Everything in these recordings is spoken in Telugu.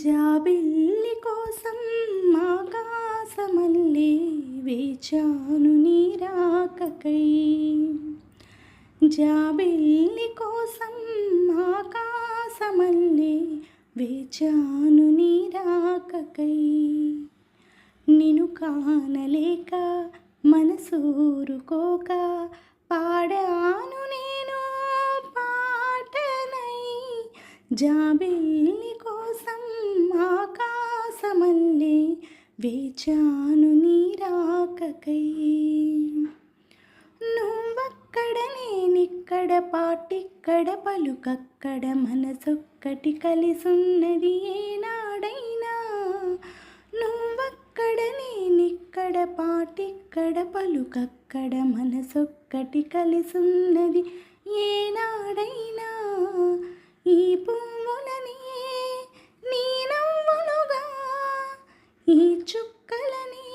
జాబిల్లి కోసం ఆకాశమల్లె వేచాను నీ రాకకై. జాబిల్లి కోసం ఆకాశమల్లె వేచాను నీ రాకకై. నిన్ను కానలేక మనసూరుకోక పాడాను నేను పాటనై. జాబిల్లి కోసం ఆకాశమల్లె వేచాను నీ రాకకై. నువ్వక్కడ నేనిక్కడ పాటిక్కడ పలుకక్కడ మనసొక్కటి కలిసున్నది ఏనాడైనా. నువ్వక్కడ నేనిక్కడ పాటిక్కడ పలుకక్కడ మనసొక్కటి కలిసున్నది ఏనాడైనా. ఈ పువ్వులని నీ నవ్వులుగా, ఈ చుక్కలని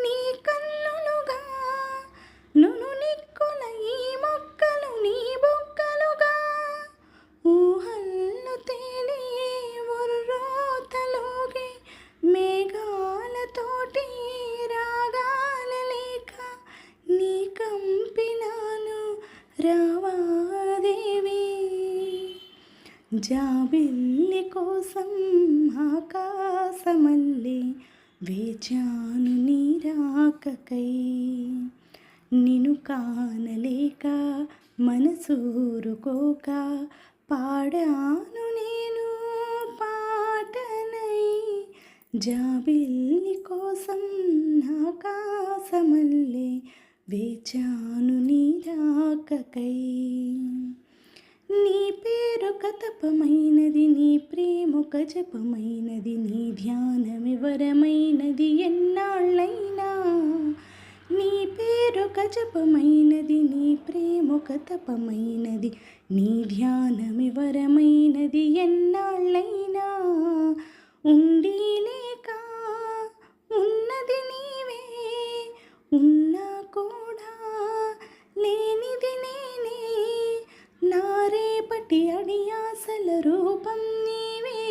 నీ కన్నులుగా, నును నిక్కుల ఈ మొక్కలు నీ బొక్కలుగా, ఊహల్లో తేలి ఉర్రోతలోగి మేఘాలతోటి రాగాల లేక నీ కంపినాను రావాదేవి. జాబిల్లి కోసం ఆకాశమల్లె వేచాను నీ రాకకై. నిన్ను కానలేక మనసూరుకోక పాడాను నేను పాటనై. జాబిల్లి కోసం ఆకాశమల్లె వేచాను నీ రాకకై. నీ పేరొక తపమైనది, నీ ప్రేమొక జపమైనది, నీ ధ్యానమి వరమైనది ఎన్నాళ్ళైనా. నీ పేరొక జపమైనది, నీ ప్రేమొక తపమైనది, నీ ధ్యానమి వరమైనది ఎన్నాళ్ళైనా. ఉండి లేక ఉన్నది నీవే, ఉన్నా కూడా లేనిది నేనే. నా రేపటి అడియాసల రూపం నీవే,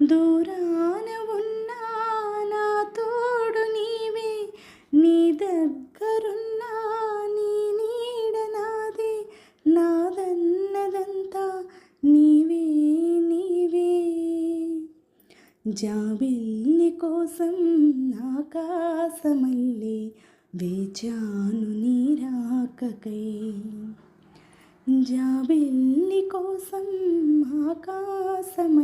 దూరాన ఉన్నా నా తోడు నీవే. నీ దగ్గరున్నా నీ నీడ నాదే, నాదన్నదంతా నీవే నీవే. జాబిల్లి కోసం ఆకాశమల్లె వేచాను నీ రాకకై. జాబిల్లి కోసం ఆకాశమల్లె